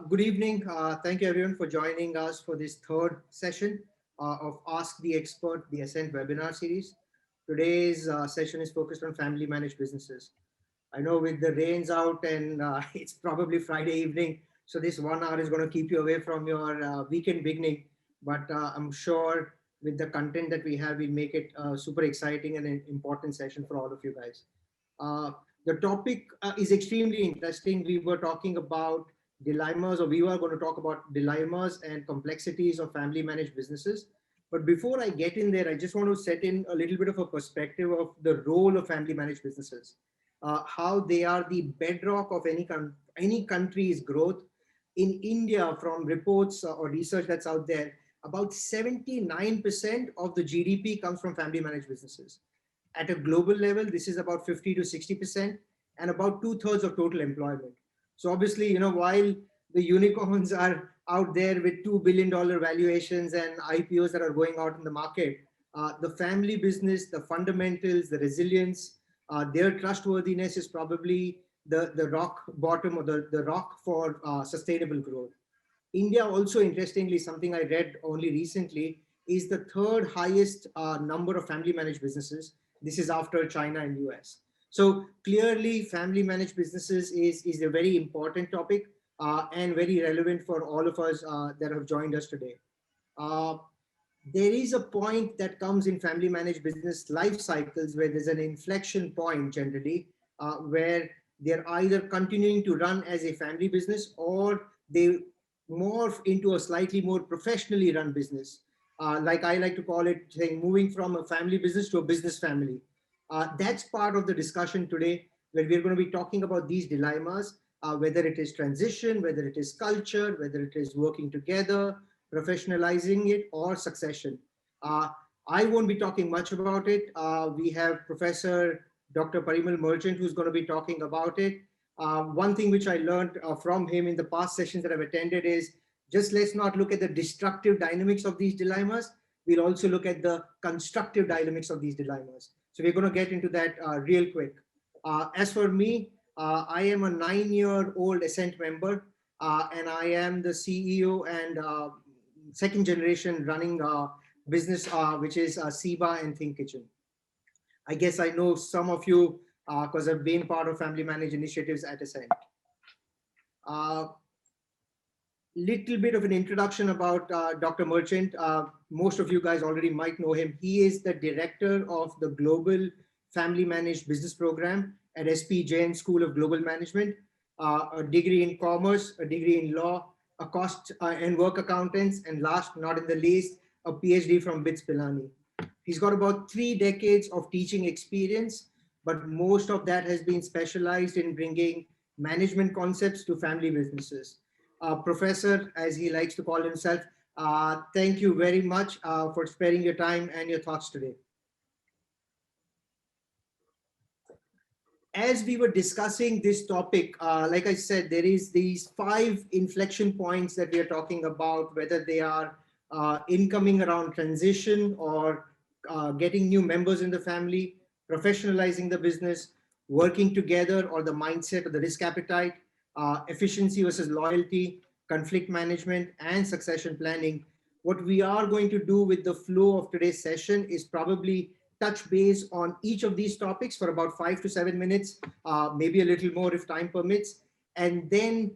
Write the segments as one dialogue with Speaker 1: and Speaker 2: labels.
Speaker 1: Good evening. Thank you everyone for joining us for this third session of Ask the Expert, the ASCENT webinar series. Today's session is focused on family managed businesses. I know with the rains out and it's probably Friday evening, so this 1 hour is going to keep you away from your weekend beginning, but I'm sure with the content that we have, we'll make it super exciting and an important session for all of you guys. Uh, the topic is extremely interesting. We were talking about dilemmas, or we were going to talk about dilemmas and complexities of family managed businesses. But before I get in there, I just want to set in a little bit of a perspective of the role of family managed businesses, how they are the bedrock of any country's growth. In India, from reports or research that's out there, about 79% of the GDP comes from family managed businesses. At a global level, this is about 50 to 60% and about 2/3 of total employment. So obviously, while the unicorns are out there with $2 billion valuations and IPOs that are going out in the market, the family business, the fundamentals, the resilience, their trustworthiness is probably the rock bottom, or the rock for sustainable growth. India also, interestingly, something I read only recently, is the third highest number of family managed businesses. This is after China and US. So clearly, family managed businesses is a very important topic and very relevant for all of us that have joined us today. Uh, there is a point that comes in family managed business life cycles where there's an inflection point generally, where they're either continuing to run as a family business or they morph into a slightly more professionally run business. Like I like to call it, saying moving from a family business to a business family. That's part of the discussion today, where we're going to be talking about these dilemmas, whether it is transition, whether it is culture, whether it is working together, professionalizing it, or succession. Uh, I won't be talking much about it. We have Professor Dr. Parimal Merchant, who's going to be talking about it. One thing which I learned from him in the past sessions that I've attended is just let's not look at the destructive dynamics of these dilemmas. We'll also look at the constructive dynamics of these dilemmas. So we're going to get into that real quick. As for me, I am a 9-year-old ASCENT member, and I am the CEO and second generation running business, which is SIBA and Think Kitchen. I guess I know some of you because I've been part of family managed initiatives at ASCENT. Little bit of an introduction about Dr. Merchant. Most of you guys already might know him. He is the director of the Global Family Managed Business Program at SP Jain School of Global Management, a degree in commerce, a degree in law, a cost and work accountants, and last not in the least, a PhD from BITS Pilani. He's got about 3 decades of teaching experience, but most of that has been specialized in bringing management concepts to family businesses. Professor, as he likes to call himself, thank you very much for sparing your time and your thoughts today. As we were discussing this topic, like I said, there is these 5 inflection points that we are talking about, whether they are incoming around transition or getting new members in the family, professionalizing the business, working together, or the mindset or the risk appetite, efficiency versus loyalty, conflict management, and succession planning. What we are going to do with the flow of today's session is probably touch base on each of these topics for about 5 to 7 minutes, maybe a little more if time permits, and then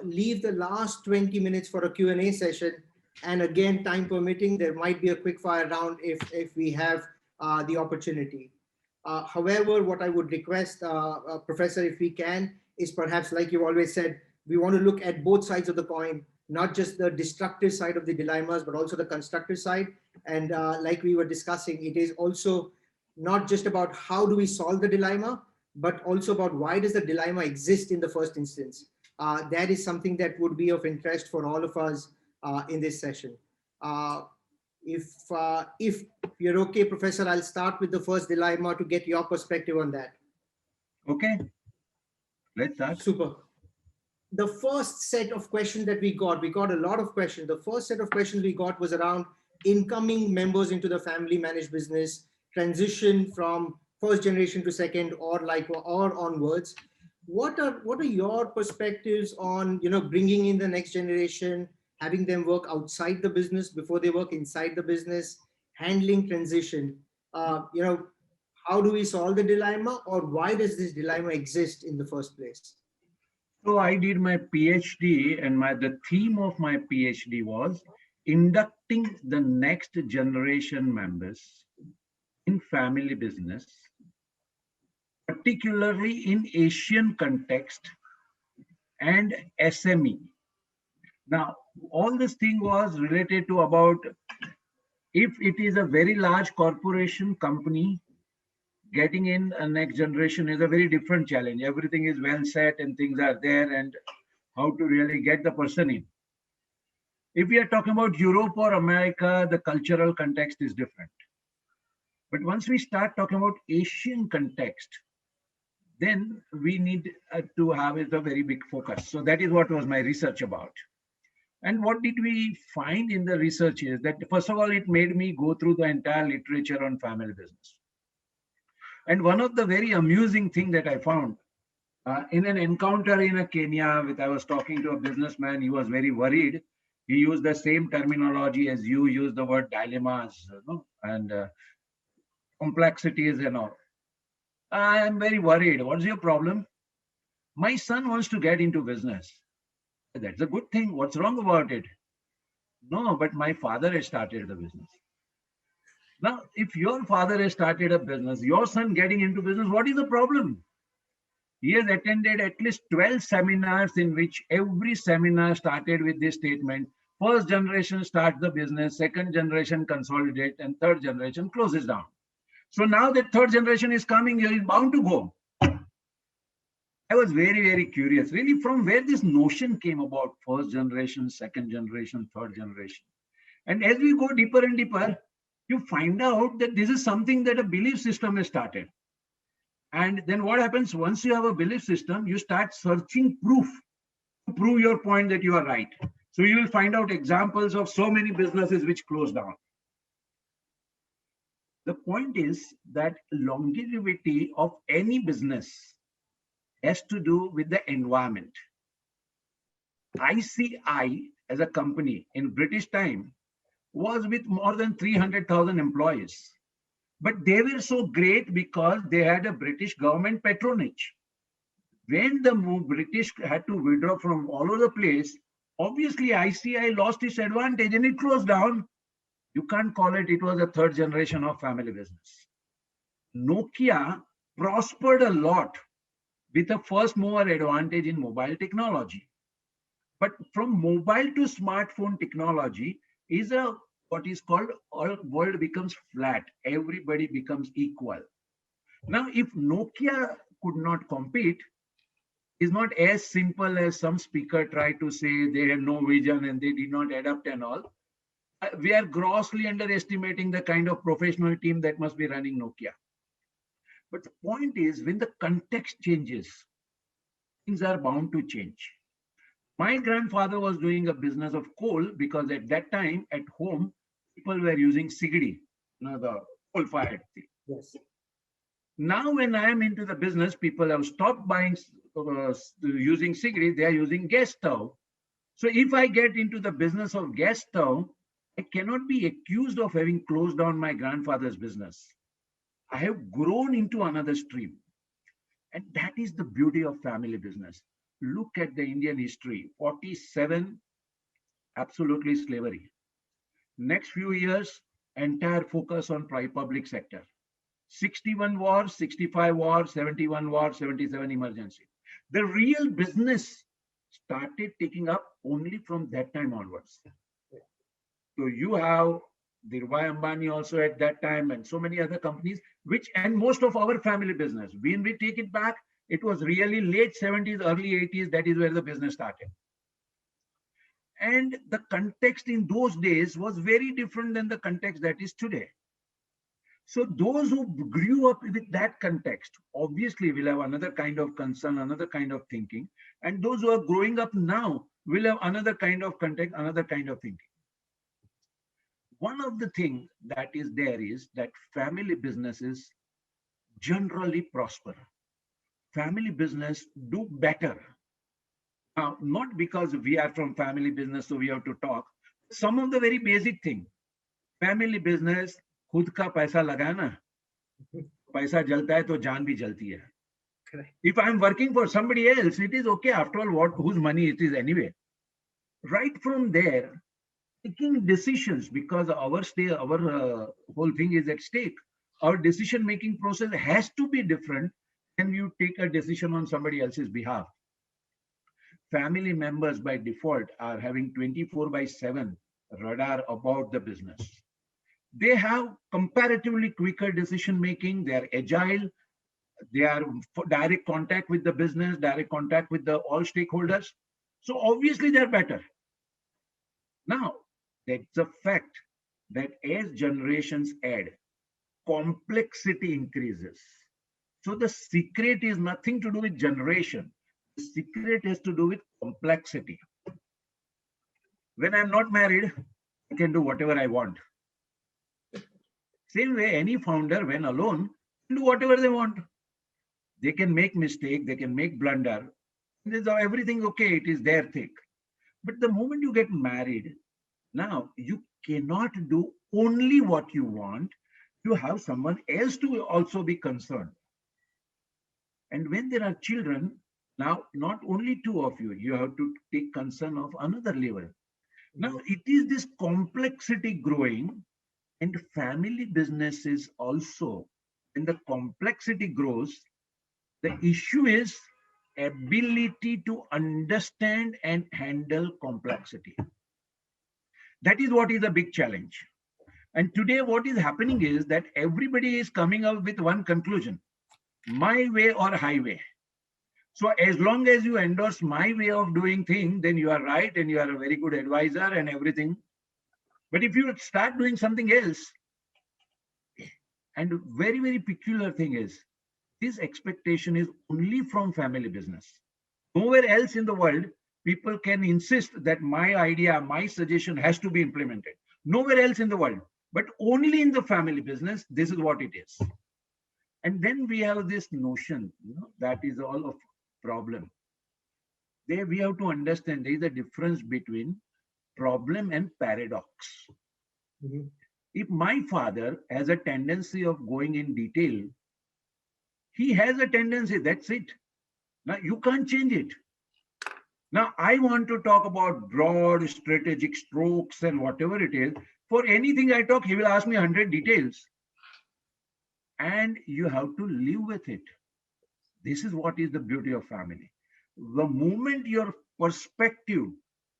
Speaker 1: leave the last 20 minutes for a Q&A session. And again, time permitting, there might be a quick fire round if we have the opportunity. However, what I would request, Professor, if we can, is perhaps, like you always said, we want to look at both sides of the coin, not just the destructive side of the dilemmas, but also the constructive side. And like we were discussing, it is also not just about how do we solve the dilemma, but also about why does the dilemma exist in the first instance. That is something that would be of interest for all of us in this session. If you're okay, Professor, I'll start with the first dilemma to get your perspective on that.
Speaker 2: Okay, let's start.
Speaker 1: Super. The first set of questions that we got a lot of questions. The first set of questions we got was around incoming members into the family managed business, transition from first generation to second or onwards. what are your perspectives on bringing in the next generation, having them work outside the business before they work inside the business, handling transition? How do we solve the dilemma, or why does this dilemma exist in the first place?
Speaker 2: So I did my PhD, and the theme of my PhD was inducting the next generation members in family business, particularly in Asian context and SME. Now, all this thing was related to about if it is a very large corporation company, getting in a next generation is a very different challenge. Everything is well set and things are there, and how to really get the person in. If we are talking about Europe or America, the cultural context is different. But once we start talking about Asian context, then we need to have it a very big focus. So that is what was my research about. And what did we find in the research is that, first of all, it made me go through the entire literature on family business. And one of the very amusing thing that I found in an encounter in a Kenya, with I was talking to a businessman, he was very worried. He used the same terminology as you use the word dilemmas, and complexities and all. I am very worried. What's your problem? My son wants to get into business. That's a good thing. What's wrong about it? No, but my father has started the business. Now, if your father has started a business, your son getting into business, what is the problem? He has attended at least 12 seminars in which every seminar started with this statement: first generation starts the business, second generation consolidate, and third generation closes down. So now that third generation is coming, he is bound to go. I was very, very curious, really, from where this notion came about: first generation, second generation, third generation. And as we go deeper and deeper, you find out that this is something that a belief system has started. And then what happens once you have a belief system, you start searching proof to prove your point that you are right. So you will find out examples of so many businesses which close down. The point is that longevity of any business has to do with the environment. ICI as a company in British time was with more than 300,000 employees. But they were so great because they had a British government patronage. When the British had to withdraw from all over the place, obviously ICI lost its advantage and it closed down. You can't call it was a third generation of family business. Nokia prospered a lot with a first mover advantage in mobile technology. But from mobile to smartphone technology is a what is called all world becomes flat. Everybody becomes equal. Now, if Nokia could not compete, is not as simple as some speaker tried to say they had no vision and they did not adapt and all. We are grossly underestimating the kind of professional team that must be running Nokia. But the point is, when the context changes, things are bound to change. My grandfather was doing a business of coal because at that time at home, people were using sigdi, the coal fired thing.
Speaker 1: Yes.
Speaker 2: Now, when I am into the business, people have stopped buying using sigdi, they are using gas stove. So if I get into the business of gas stove, I cannot be accused of having closed down my grandfather's business. I have grown into another stream. And that is the beauty of family business. Look at the Indian history: 47, absolutely slavery. Next few years, entire focus on public sector. 61 wars, 65 wars, 71 wars, 77 emergency. The real business started taking up only from that time onwards. So you have Dhirubhai Ambani also at that time and so many other companies, which and most of our family business. When we take it back, it was really late 70s, early 80s. That is where the business started. And the context in those days was very different than the context that is today. So those who grew up with that context obviously will have another kind of concern, another kind of thinking. And those who are growing up now will have another kind of context, another kind of thinking. One of the things that is there is that family businesses generally prosper family business do better. Now, not because we are from family business, so we have to talk. Some of the very basic thing. Family business, खुद का पैसा लगाए ना, पैसा जलता है तो जान भी जलती है.
Speaker 1: Correct.
Speaker 2: If I'm working for somebody else, it is okay. After all, what whose money it is anyway. Right from there, taking decisions because our whole thing is at stake. Our decision making process has to be different when you take a decision on somebody else's behalf. Family members by default are having 24/7 radar about the business. They have comparatively quicker decision making. They are agile. They are direct contact with the business, direct contact with the all stakeholders. So obviously they're better. Now, that's a fact that as generations add, complexity increases. So the secret is nothing to do with generation. The secret has to do with complexity. When I'm not married, I can do whatever I want. Same way, any founder, when alone, can do whatever they want. They can make mistake, they can make blunder. Everything okay, it is their thing. But the moment you get married, now you cannot do only what you want. You have someone else to also be concerned. And when there are children, now not only two of you, you have to take concern of another level. Now it is this complexity growing, and family businesses also, when the complexity grows, the issue is ability to understand and handle complexity. That is what is a big challenge. And today what is happening is that everybody is coming up with one conclusion: my way or highway. So as long as you endorse my way of doing things, then you are right and you are a very good advisor and everything. But if you start doing something else, and very, very peculiar thing is, this expectation is only from family business. Nowhere else in the world, people can insist that my idea, my suggestion has to be implemented. Nowhere else in the world, but only in the family business, this is what it is. And then we have this notion, that is all of problem. There we have to understand there is a difference between problem and paradox.
Speaker 1: Mhm.
Speaker 2: If my father has a tendency of going in detail, he has a tendency, that's it. Now you can't change it. Now I want to talk about broad strategic strokes and whatever it is. For anything I talk, he will ask me 100 details. And you have to live with it. This is what is the beauty of family. The moment your perspective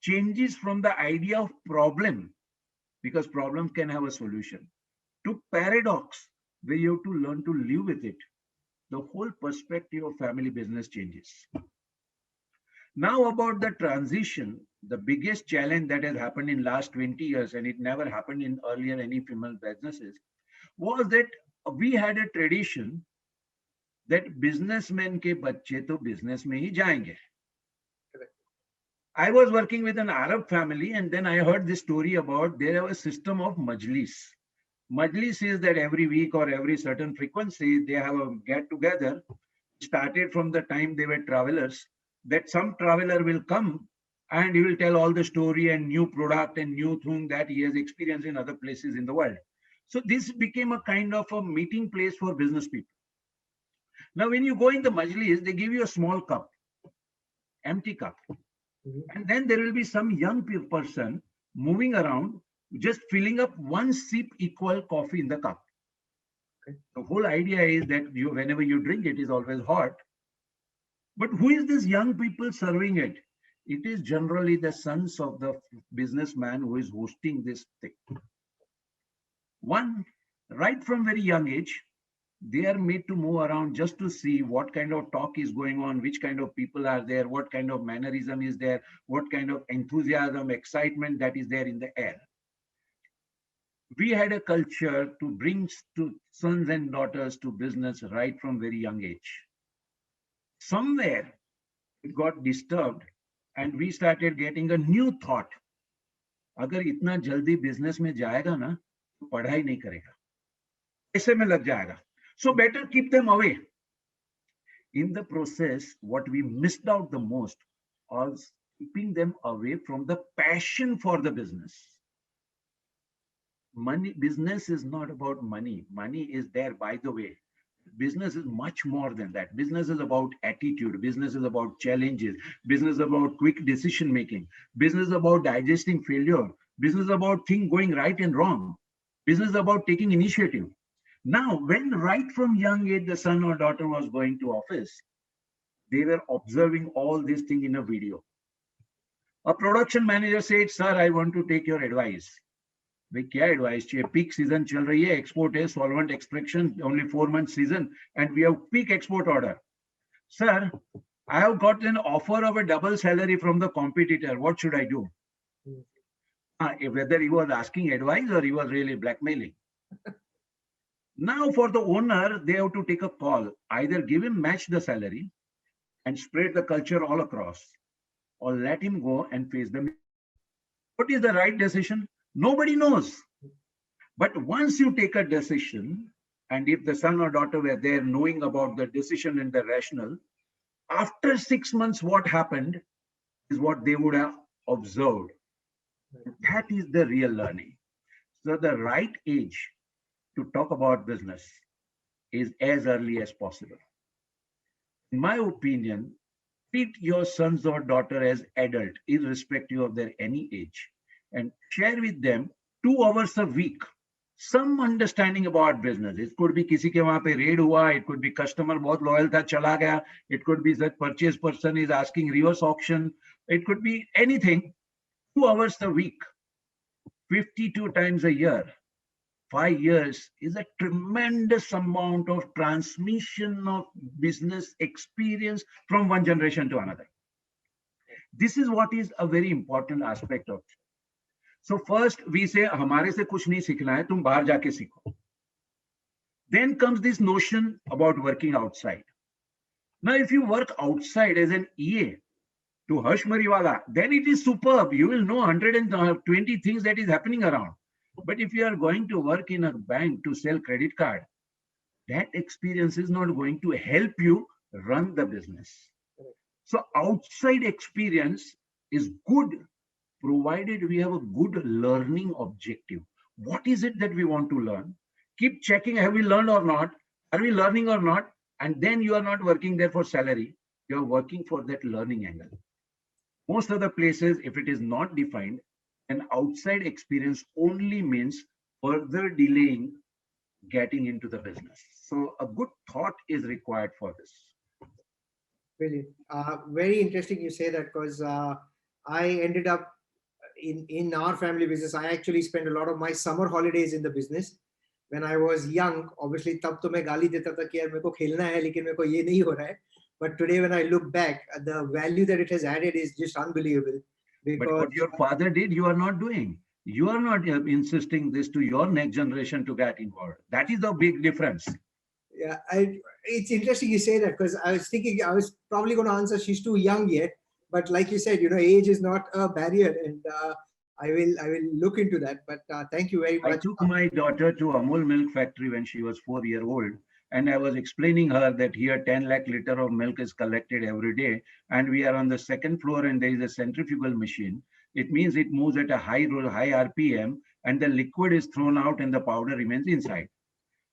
Speaker 2: changes from the idea of problem, because problems can have a solution, to paradox, where you have to learn to live with it, the whole perspective of family business changes. Now about the transition, the biggest challenge that has happened in last 20 years, and it never happened in earlier any female businesses, was that we had a tradition that businessmen के बच्चे तो business में ही जाएंगे. I was working with an Arab family, and then I heard this story about they have a system of majlis. Majlis is that every week or every certain frequency they have a get together. Started from the time they were travelers. That some traveler will come and he will tell all the story and new product and new thing that he has experienced in other places in the world. So this became a kind of a meeting place for business people. Now, when you go in the majlis, they give you a small cup, empty cup. And then there will be some young person moving around, just filling up one sip equal coffee in the cup. Okay. The whole idea is that whenever you drink it is always hot. But who is this young people serving it? It is generally the sons of the businessman who is hosting this thing. One, right from very young age, they are made to move around just to see what kind of talk is going on, which kind of people are there, what kind of mannerism is there, what kind of enthusiasm, excitement that is there in the air. We had a culture to bring sons and daughters to business right from very young age. Somewhere it got disturbed and we started getting a new thought. अगर इतना जल्दी business में जाएगा ना, तो पढ़ाई नहीं करेगा, ऐसे में लग जाएगा. So better keep them away. In the process, what we missed out the most was keeping them away from the passion for the business. Money, business is not about money. Money is there, by the way. Business is much more than that. Business is about attitude. Business is about challenges. Business is about quick decision making. Business is about digesting failure. Business is about things going right and wrong. Business is about taking initiative. Now, when right from young age the son or daughter was going to office, they were observing all these things in a video. A production manager said, "Sir, I want to take your advice." भाई क्या advice चाहिए? Peak season चल रही है, export है, solvent extraction, only 4 month season, and we have peak export order. Sir, I have got an offer of a double salary from the competitor. What should I do? Whether he was asking advice or he was really blackmailing. Now, for the owner, they have to take a call. Either give him match the salary and spread the culture all across, or let him go and face the. What is the right decision? Nobody knows. But once you take a decision, and if the son or daughter were there knowing about the decision and the rationale, after 6 months, what happened is what they would have observed. That is the real learning. So the right age to talk about business is as early as possible. In my opinion, treat your sons or daughter as adult, irrespective of their any age, and share with them 2 hours a week some understanding about business. It could be किसी के वहां पे raid हुआ, it could be customer बहुत loyal था चला गया, it could be that purchase person is asking reverse auction, it could be anything. 2 hours a week, 52 times a year, 5 years is a tremendous amount of transmission of business experience from one generation to another. This is what is a very important aspect of it. So first we say हमारे से कुछ नहीं सीखना है, तुम बाहर जाके सीखो. Then comes this notion about working outside. Now, if you work outside as an EA to Harsh Mariwala, then it is superb. You will know 120 things that is happening around. But if you are going to work in a bank to sell credit card, that experience is not going to help you run the business. So outside experience is good, provided we have a good learning objective. What is it that we want to learn? Keep checking, have we learned or not? Are we learning or not? And then you are not working there for salary. You are working for that learning angle. Most of the places, if it is not defined, an outside experience only means further delaying getting into the business. So a good thought is required for this.
Speaker 1: Brilliant. Very interesting you say that, because I ended up in our family business. I actually spent a lot of my summer holidays in the business. When I was young, obviously तब तो मैं गाली देता था कि यार मेरे को खेलना है लेकिन मेरे को ये नहीं हो रहा है. But today when I look back, the value that it has added is just unbelievable.
Speaker 2: But what your father did, you are not doing. You are not insisting this to your next generation to get involved. That is the big difference.
Speaker 1: Yeah, it's interesting you say that, because I was thinking I was probably going to answer she's too young yet, but like you said, age is not a barrier, and I will look into that. But thank you very much.
Speaker 2: I took my daughter to Amul milk factory when she was 4 years old, and I was explaining her that here 10 lakh liter of milk is collected every day, and we are on the second floor, and there is a centrifugal machine. It means it moves at a high RPM, and the liquid is thrown out and the powder remains inside.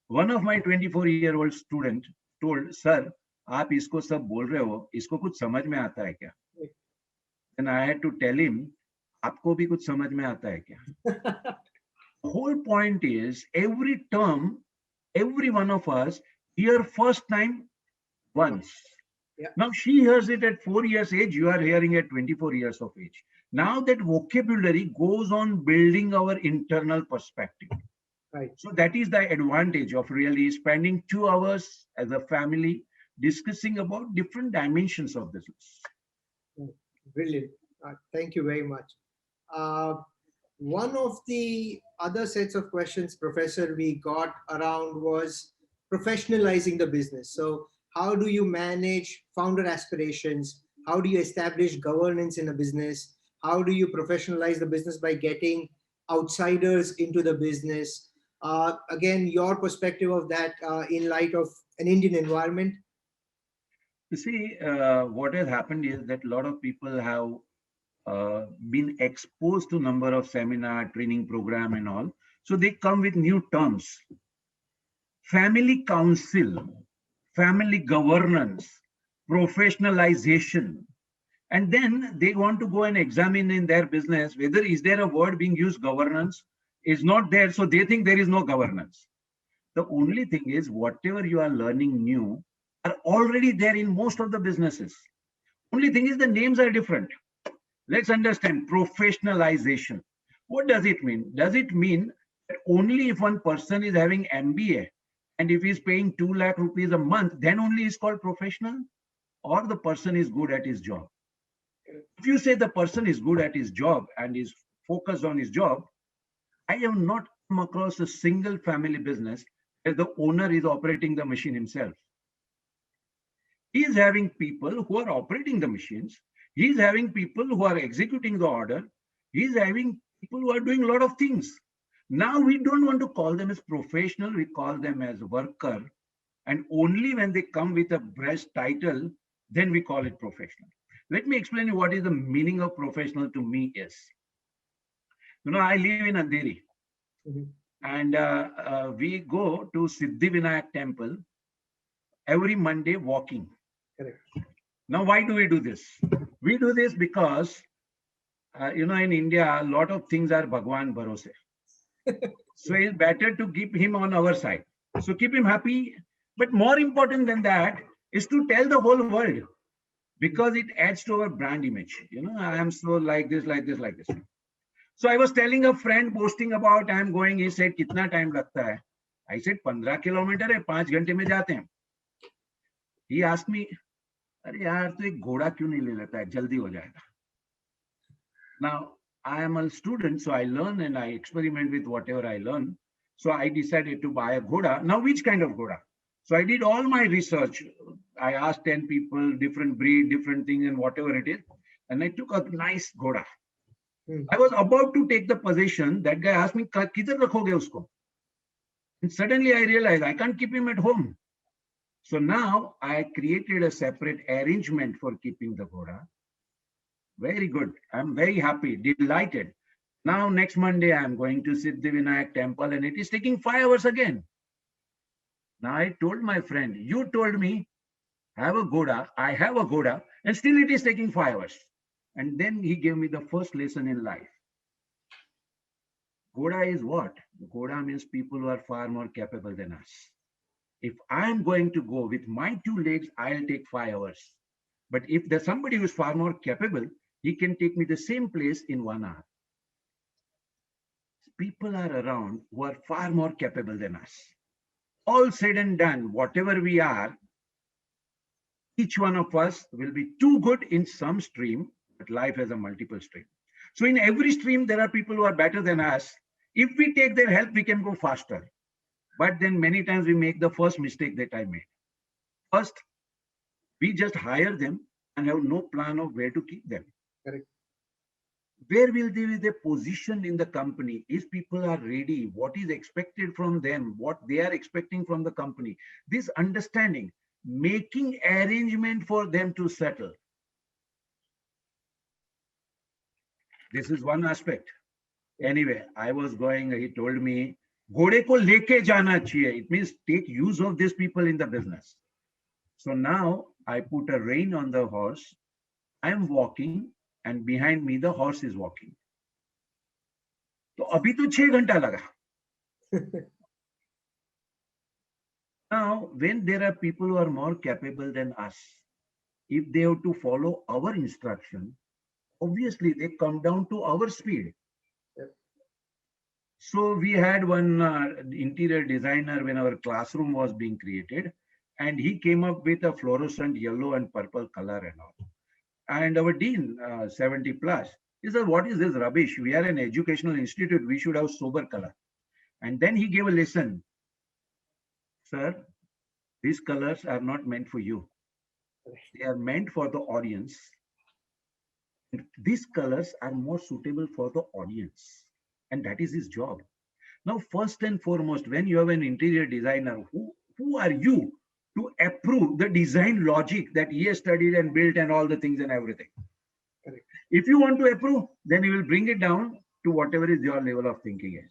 Speaker 2: One of my 24-year-old student told, "Sir, आप इसको सब बोल रहे हो, इसको कुछ समझ में आता है क्या?" And I had to tell him, "आपको भी कुछ समझ में आता है क्या?" The whole point is, every term, every one of us hear first time once.
Speaker 1: Yeah.
Speaker 2: Now she hears it at 4 years age, you are hearing at 24 years of age. Now that vocabulary goes on building our internal perspective.
Speaker 1: Right.
Speaker 2: So that is the advantage of really spending 2 hours as a family discussing about different dimensions of business.
Speaker 1: Brilliant. Thank you very much. One of the other sets of questions, Professor, we got around was professionalizing the business. So how do you manage founder aspirations? How do you establish governance in a business? How do you professionalize the business by getting outsiders into the business? Again, your perspective of that in light of an Indian environment.
Speaker 2: You see, what has happened is that a lot of people have been exposed to number of seminar, training program and all. So they come with new terms: family council, family governance, professionalization. And then they want to go and examine in their business whether is there a word being used, governance is not there. So they think there is no governance. The only thing is whatever you are learning new are already there in most of the businesses. Only thing is the names are different. Let's understand professionalization. What does it mean? Does it mean that only if one person is having MBA and if he's paying 2 lakh rupees a month, then only is called professional, or the person is good at his job? If you say the person is good at his job and is focused on his job, I have not come across a single family business where the owner is operating the machine himself. He is having people who are operating the machines. He is having people who are executing the order. He is having people who are doing a lot of things. Now we don't want to call them as professional. We call them as worker. And only when they come with a breast title, then we call it professional. Let me explain you what is the meaning of professional to me is. I live in Andheri,
Speaker 1: Mhm.
Speaker 2: and we go to Siddhivinayak temple every Monday walking.
Speaker 1: Correct.
Speaker 2: Now, why do we do this? We do this because, in India, a lot of things are Bhagwan Bharose. So it's better to keep him on our side. So keep him happy. But more important than that is to tell the whole world, because it adds to our brand image. I am so like this, like this, like this. So I was telling a friend boasting about I am going. He said, "Kitna time lagta hai?" I said, 15 kilometer है, 5 घंटे में जाते हैं. He asked me, अरे यार तो एक घोड़ा क्यों नहीं ले लेता है, जल्दी हो जाएगा. Now I am a student, so I learn and I experiment with whatever I learn. So I decided to buy a ghoda. Now which kind of ghoda? So I did all my research. I asked 10 people, different breed, different thing, and whatever it is, and I took a nice ghoda.
Speaker 1: Hmm.
Speaker 2: I was about to take the possession. That guy asked me, "Kidhar rakhoge usko?" And suddenly I realized I can't keep him at home. So now I created a separate arrangement for keeping the ghoda. Very good. I'm very happy, delighted. Now next Monday I'm going to Siddhivinayak temple, and it is taking 5 hours again. Now I told my friend, you told me have a ghoda, I have a ghoda, and still it is taking 5 hours. And then he gave me the first lesson in life. Ghoda is what? Ghoda means people who are far more capable than us. If I am going to go with my 2 legs, I'll take 5 hours. But if there's somebody who's far more capable, he can take me the same place in 1 hour. People are around who are far more capable than us. All said and done, whatever we are, each one of us will be too good in some stream, but life has a multiple stream. So in every stream, there are people who are better than us. If we take their help, we can go faster. But then many times we make the first mistake that I made. First, we just hire them and have no plan of where to keep them.
Speaker 1: Correct.
Speaker 2: Where will they be their position in the company? If people are ready, what is expected from them, what they are expecting from the company. This understanding, making arrangement for them to settle. This is one aspect. Anyway, I was going, he told me, घोड़े को लेके जाना चाहिए. It means take use of these people in the business. So now I put a rein on the horse. I am walking, and behind me the horse is walking. तो अभी तो 6 घंटा लगा. Now, when there are people who are more capable than us, if they have to follow our instruction, obviously they come down to our speed.
Speaker 1: Yep.
Speaker 2: So we had one interior designer when our classroom was being created, and he came up with a fluorescent yellow and purple color and all. And our dean, 70 plus, he said, "What is this rubbish? We are an educational institute. We should have sober color." And then he gave a lesson. "Sir, these colors are not meant for you. They are meant for the audience. These colors are more suitable for the audience." And that is his job. Now, first and foremost, when you have an interior designer, who are you to approve the design logic that he has studied and built and all the things and everything.
Speaker 1: Correct.
Speaker 2: If you want to approve, then you will bring it down to whatever is your level of thinking is.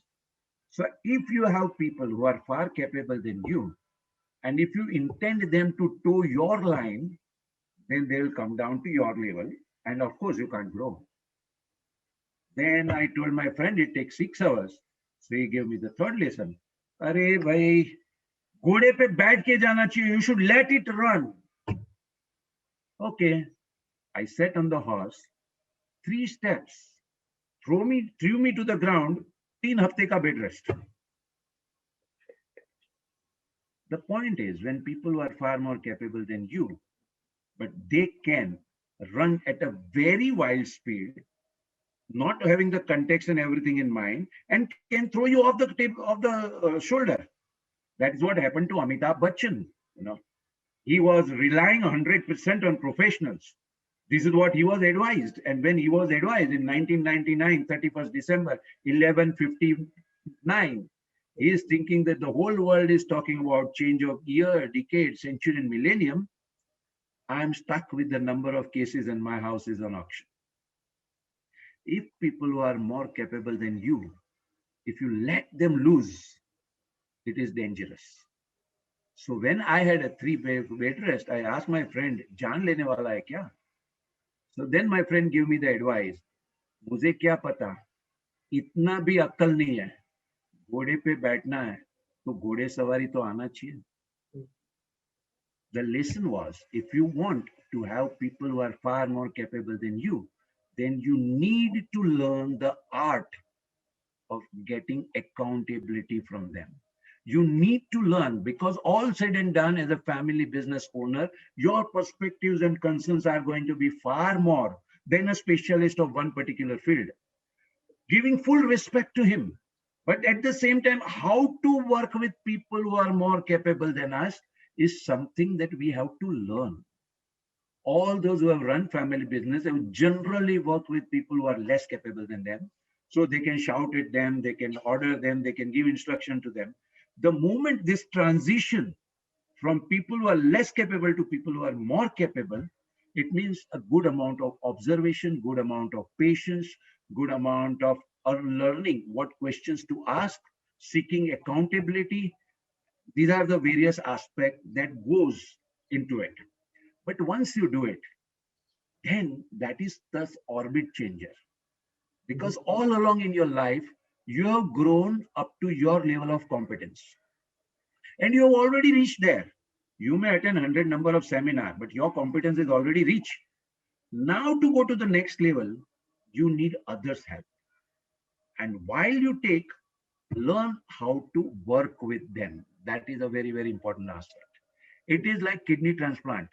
Speaker 2: So if you have people who are far capable than you, and if you intend them to toe your line, then they will come down to your level. And of course, you can't grow. Then I told my friend it takes 6 hours. So he gave me the third lesson. Arey bhai, घोड़े पे बैठ के जाना चाहिए. You should let it run. Okay. I sat on the horse. 3 steps. Threw me to the ground. 3 हफ्ते का bed rest. The point is, when people who are far more capable than you, but they can run at a very wild speed, not having the context and everything in mind, and can throw you off the tip of the shoulder. That is what happened to Amitabh Bachchan. You know, he was relying 100% on professionals. This is what he was advised. And when he was advised in 1999, 31st December, 11:59, he is thinking that the whole world is talking about change of year, decade, century, and millennium. I am stuck with the number of cases and my house is on auction. If people who are more capable than you, if you let them loose, it is dangerous. So when I had a 3 bed rest, I asked my friend, "Jaan lene wala hai kya?" So then my friend gave me the advice, "मुझे क्या पता, इतना भी अक्ल नहीं है, घोड़े पे बैठना है, तो घोड़े सवारी तो आना चाहिए." The lesson was, if you want to have people who are far more capable than you, then you need to learn the art of getting accountability from them. You need to learn, because all said and done, as a family business owner, your perspectives and concerns are going to be far more than a specialist of one particular field. Giving full respect to him, but at the same time, how to work with people who are more capable than us is something that we have to learn. All those who have run family business have generally worked with people who are less capable than them. So they can shout at them, they can order them, they can give instruction to them. The moment this transition from people who are less capable to people who are more capable, it means a good amount of observation, good amount of patience, good amount of learning what questions to ask, seeking accountability. These are the various aspects that goes into it. But once you do it, then that is thus orbit changer. Because all along in your life, you have grown up to your level of competence. And you have already reached there. You may attend 100 number of seminar, but your competence is already reached. Now to go to the next level, you need others' help. And while you take, learn how to work with them. That is a very, very important aspect. It is like kidney transplant.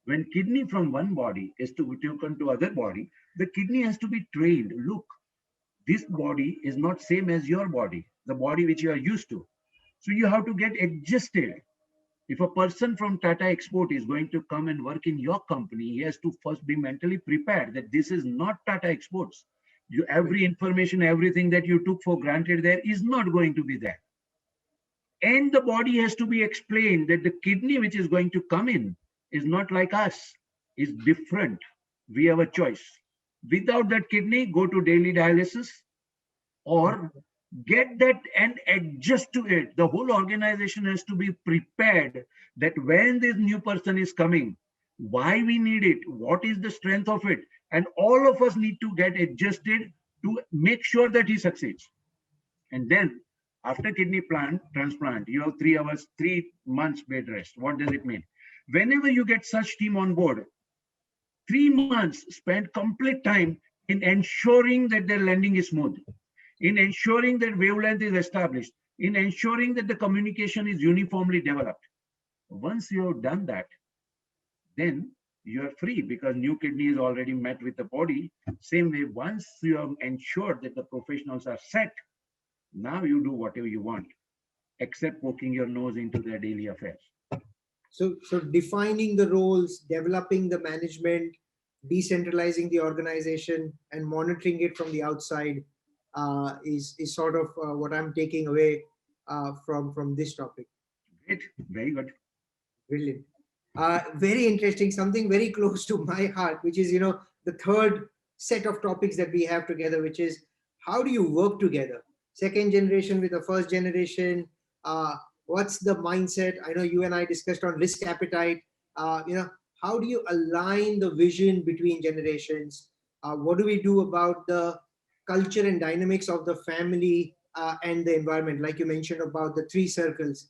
Speaker 2: When kidney from one body is to be taken to other body, the kidney has to be trained. Look, this body is not same as your body, the body which you are used to. So you have to get adjusted. If a person from Tata Export is going to come and work in your company, he has to first be mentally prepared that this is not Tata Exports. Every information, everything that you took for granted there is not going to be there. And the body has to be explained that the kidney which is going to come in is not like us, is different. We have a choice. Without that kidney, go to daily dialysis or get that and adjust to it. The whole organization has to be prepared that when this new person is coming, why we need it, what is the strength of it, and all of us need to get adjusted to make sure that he succeeds. And then after kidney transplant, you have 3 hours, 3 months bed rest. What does it mean? Whenever you get such team on board, 3 months spend complete time in ensuring that their landing is smooth, in ensuring that wavelength is established, in ensuring that the communication is uniformly developed. Once you have done that, then you are free because new kidney is already met with the body. Same way, once you have ensured that the professionals are set, now you do whatever you want, except poking your nose into their daily affairs.
Speaker 1: So defining the roles, developing the management, decentralizing the organization, and monitoring it from the outside is sort of what I'm taking away from this topic.
Speaker 2: Great, very good.
Speaker 1: Brilliant. Very interesting, something very close to my heart, which is, the third set of topics that we have together, which is how do you work together? Second generation with the first generation. Uh, what's the mindset? I know you and I discussed on risk appetite. How do you align the vision between generations? What do we do about the culture and dynamics of the family and the environment? Like you mentioned about the three circles,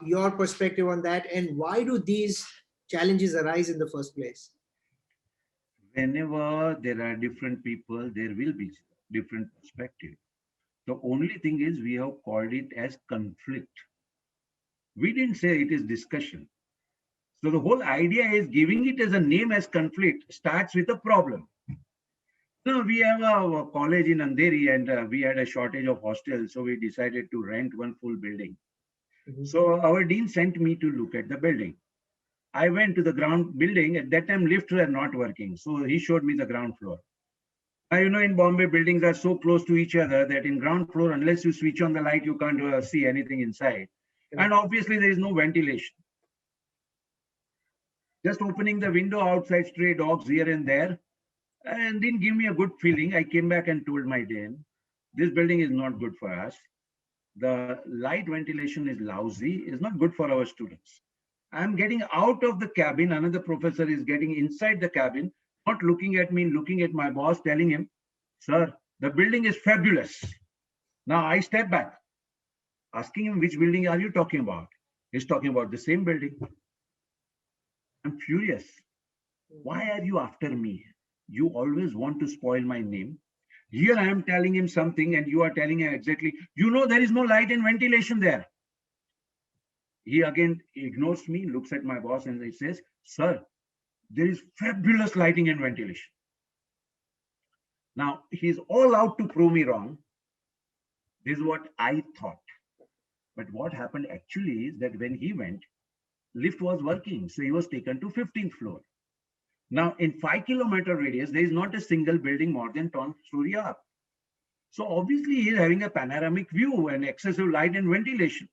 Speaker 1: your perspective on that, and why do these challenges arise in the first place?
Speaker 2: Whenever there are different people, there will be different perspective. The only thing is we have called it as conflict. We didn't say it is discussion. So the whole idea is giving it as a name as conflict starts with a problem. So we have a college in Andheri and we had a shortage of hostels. So we decided to rent one full building.
Speaker 1: Mhm.
Speaker 2: So our dean sent me to look at the building. I went to the ground building. At that time, lifts were not working. So he showed me the ground floor. In Bombay, buildings are so close to each other that in ground floor, unless you switch on the light, you can't see anything inside. And
Speaker 1: Correct.
Speaker 2: obviously, there is no ventilation. Just opening the window outside, stray dogs here and there, and didn't give me a good feeling. I came back and told my dean, this building is not good for us. The light ventilation is lousy, is not good for our students. I'm getting out of the cabin. Another professor is getting inside the cabin, not looking at me, looking at my boss, telling him, sir, the building is fabulous. Now I step back, asking him, which building are you talking about? He's talking about the same building. I'm furious. Why are you after me? You always want to spoil my name. Here I am telling him something and you are telling him exactly, there is no light and ventilation there. He again ignores me, looks at my boss and he says, sir, there is fabulous lighting and ventilation. Now he's all out to prove me wrong. This is what I thought. But what happened actually is that when he went, lift was working. So he was taken to 15th floor. Now in 5 kilometer radius, there is not a single building more than 10 story up. So obviously he is having a panoramic view and excessive light and ventilation.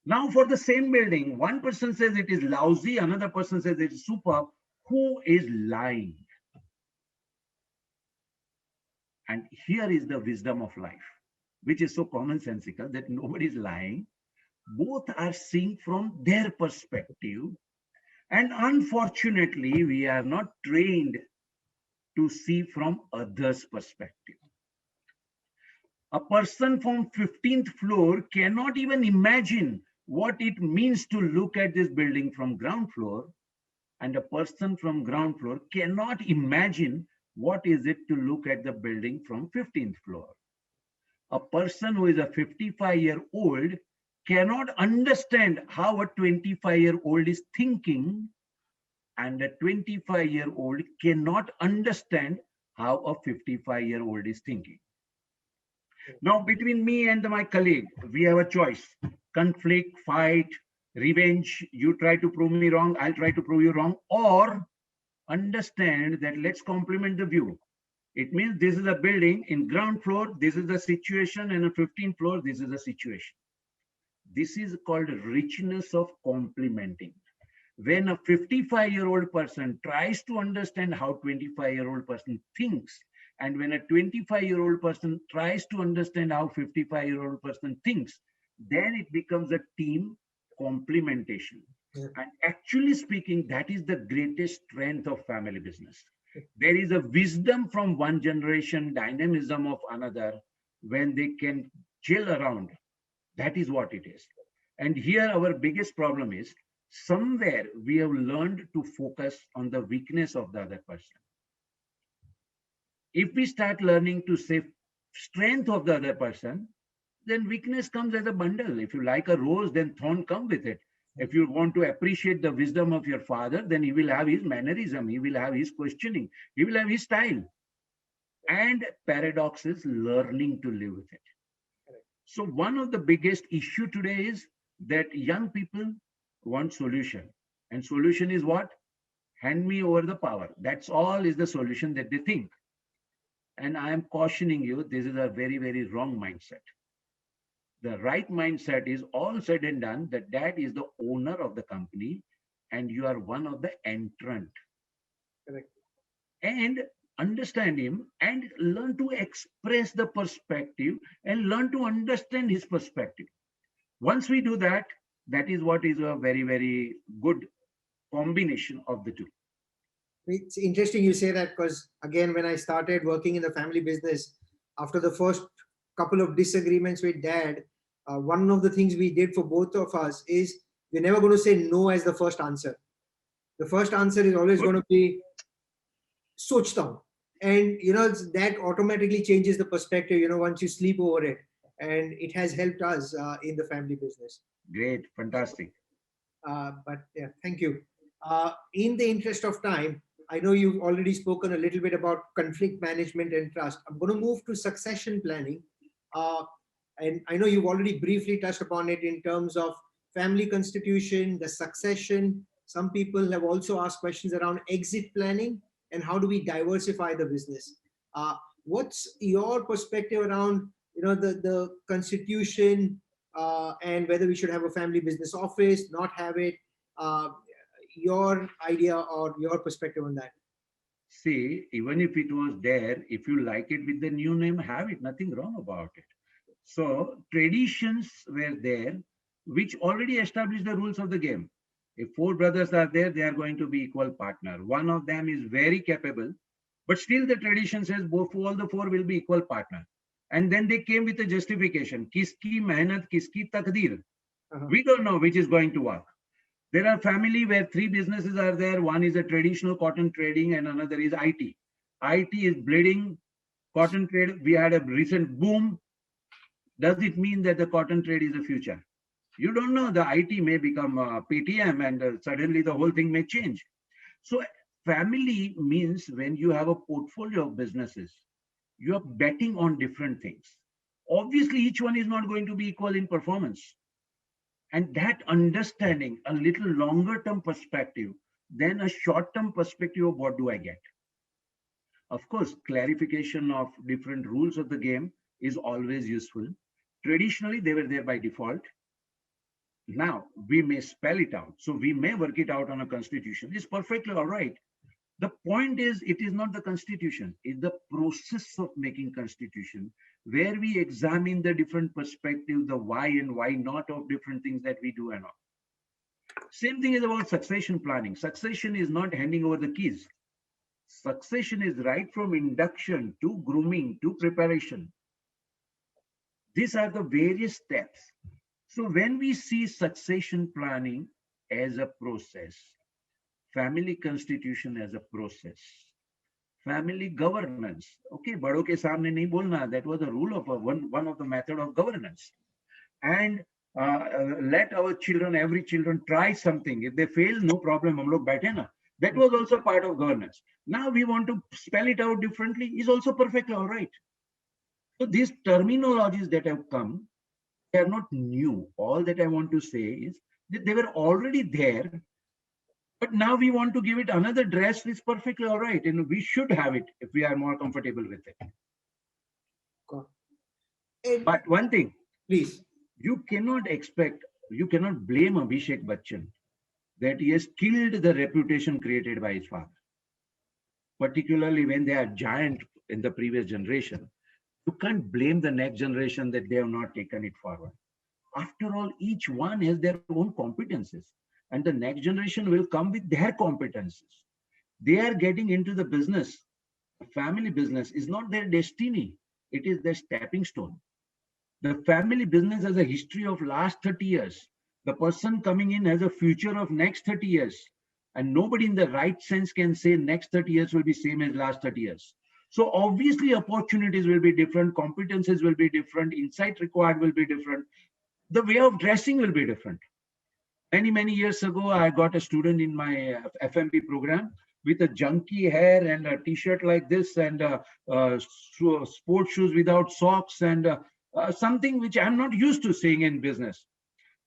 Speaker 2: Now for the same building, one person says it is lousy, another person says it is superb. Who is lying? And here is the wisdom of life, which is so commonsensical that nobody is lying. Both are seeing from their perspective. And unfortunately, we are not trained to see from others' perspective. A person from 15th floor cannot even imagine what it means to look at this building from ground floor. And a person from ground floor cannot imagine what is it to look at the building from 15th floor. A person who is a 55-year-old cannot understand how a 25-year-old is thinking, and a 25-year-old cannot understand how a 55-year-old is thinking. Now, between me and my colleague, we have a choice: conflict, fight, revenge. You try to prove me wrong, I'll try to prove you wrong, or understand that let's complement the view. It means this is a building in ground floor, this is the situation, and on 15th floor, this is the situation. This is called richness of complementing. When a 55-year-old person tries to understand how 25-year-old person thinks, and when a 25-year-old person tries to understand how 55-year-old person thinks, then it becomes a team complementation.
Speaker 1: Yeah.
Speaker 2: And actually speaking, that is the greatest strength of family business. There is a wisdom from one generation, dynamism of another, when they can chill around. That is what it is. And here our biggest problem is somewhere we have learned to focus on the weakness of the other person. If we start learning to say strength of the other person, then weakness comes as a bundle. If you like a rose, then thorn come with it. If you want to appreciate the wisdom of your father, then he will have his mannerism, he will have his questioning, he will have his style. And paradox is learning to live with it. So one of the biggest issue today is that young people want solution. And solution is what? Hand me over the power. That's all is the solution that they think. And I am cautioning you, this is a very, very wrong mindset. The right mindset is all said and done that dad is the owner of the company and you are one of the entrant.
Speaker 1: Correct.
Speaker 2: And understand him and learn to express the perspective and learn to understand his perspective. Once we do that, that is what is a very, very good combination of the two.
Speaker 1: It's interesting you say that because, again, when I started working in the family business, after the first couple of disagreements with dad, one of the things we did for both of us is we're never going to say no as the first answer. The first answer is always
Speaker 2: Good.
Speaker 1: going to be sochta hu. And that automatically changes the perspective. Once you sleep over it, and it has helped us in the family business.
Speaker 2: Great, fantastic.
Speaker 1: But yeah, thank you. In the interest of time, I know you've already spoken a little bit about conflict management and trust. I'm going to move to succession planning. Uh, and I know you've already briefly touched upon it in terms of family constitution, the succession. Some people have also asked questions around exit planning and how do we diversify the business. Uh, what's your perspective around the constitution, and whether we should have a family business office, not have it? Uh, your idea or your perspective on that?
Speaker 2: See, even if it was there, if you like it with the new name, have it, nothing wrong about it. So traditions were there, which already established the rules of the game. If four brothers are there, they are going to be equal partner. One of them is very capable, but still the tradition says both all the four will be equal partner. And then they came with a justification. Kiski mehnat, kiski takdir.
Speaker 1: Uh-huh.
Speaker 2: We don't know which is going to work. There are family where three businesses are there. One is a traditional cotton trading and another is IT. IT is bleeding. Cotton trade, we had a recent boom. Does it mean that the cotton trade is the future? You don't know. The IT may become PTM and suddenly the whole thing may change. So family means when you have a portfolio of businesses, you are betting on different things. Obviously, each one is not going to be equal in performance. And that understanding a little longer term perspective than a short term perspective of what do I get. Of course, clarification of different rules of the game is always useful. Traditionally, they were there by default. Now we may spell it out. So we may work it out on a constitution. It's perfectly all right. The point is, it is not the constitution, it's the process of making constitution where we examine the different perspectives, the why and why not of different things that we do and all. Same thing is about succession planning. Succession is not handing over the keys. Succession is right from induction to grooming to preparation. These are the various steps. So when we see succession planning as a process, family constitution as a process, family governance. Okay, बड़ों के सामने नहीं बोलना. That was the rule of one of the method of governance. And let our children, every children try something. If they fail, no problem. हम लोग बैठे ना. That was also part of governance. Now we want to spell it out differently. Is also perfectly all right. So these terminologies that have come, they are not new. All that I want to say is that they were already there. But now we want to give it another dress. It's perfectly all right. And we should have it if we are more comfortable with it.
Speaker 1: And
Speaker 2: But one thing,
Speaker 1: please.
Speaker 2: you cannot blame Abhishek Bachchan that he has killed the reputation created by his father. Particularly when they are giant in the previous generation. You can't blame the next generation that they have not taken it forward. After all, each one has their own competences. And the next generation will come with their competences. They are getting into the business. The family business is not their destiny. It is their stepping stone. The family business has a history of last 30 years. The person coming in has a future of next 30 years. And nobody in the right sense can say next 30 years will be same as last 30 years. So obviously opportunities will be different, competences will be different, insight required will be different. The way of dressing will be different. Many years ago, I got a student in my FMP program with a junky hair and a t-shirt like this and sports shoes without socks and something which I'm not used to seeing in business.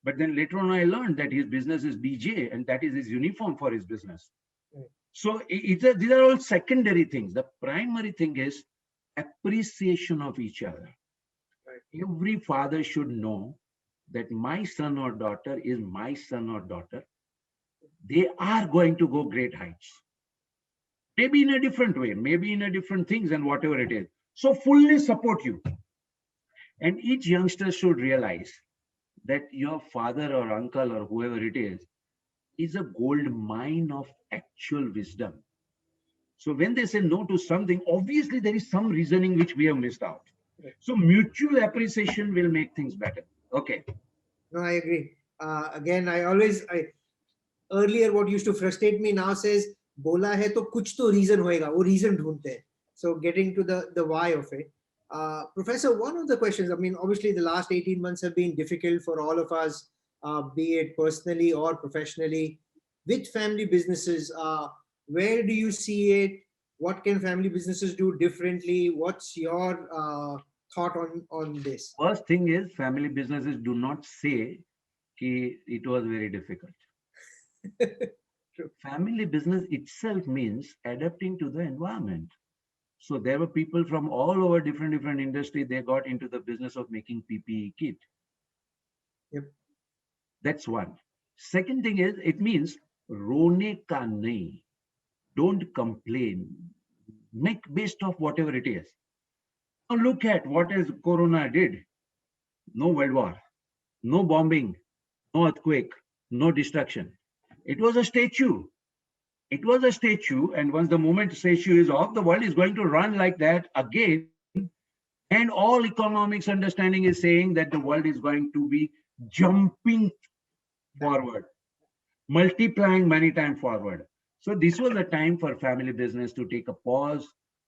Speaker 2: But then later on, I learned that his business is DJ and that is his uniform for his business. So these are all secondary things. The primary thing is appreciation of each other. Every father should know that my son or daughter is my son or daughter. They are going to go great heights. Maybe in a different way, maybe in a different things and whatever it is. So fully support you. And each youngster should realize that your father or uncle or whoever it is a gold mine of actual wisdom. So when they say no to something, obviously there is some reasoning which we have missed out.
Speaker 1: Right.
Speaker 2: So mutual appreciation will make things better. Okay.
Speaker 1: No, I agree. Again, I earlier what used to frustrate me now says bola hai to kuch to reason hoega, wo reason dhoondte hain. So getting to the why of it. Professor, one of the questions, I mean, obviously the last 18 months have been difficult for all of us, be it personally or professionally. With family businesses, where do you see it? What can family businesses do differently? What's your thought on this?
Speaker 2: First thing is family businesses do not say ki it was very difficult.
Speaker 1: True.
Speaker 2: Family business itself means adapting to the environment. So there were people from all over different industry. They got into the business of making PPE kit.
Speaker 1: Yep.
Speaker 2: That's one. Second thing is it means rone ka nahi. Don't complain. Make best of whatever it is. Now look at what is Corona did. No world war, no bombing, no earthquake, no destruction. It was a statue. It was a statue, and once the moment statue is off, the world is going to run like that again. And all economics understanding is saying that the world is going to be jumping forward, multiplying many times forward. So this was a time for family business to take a pause,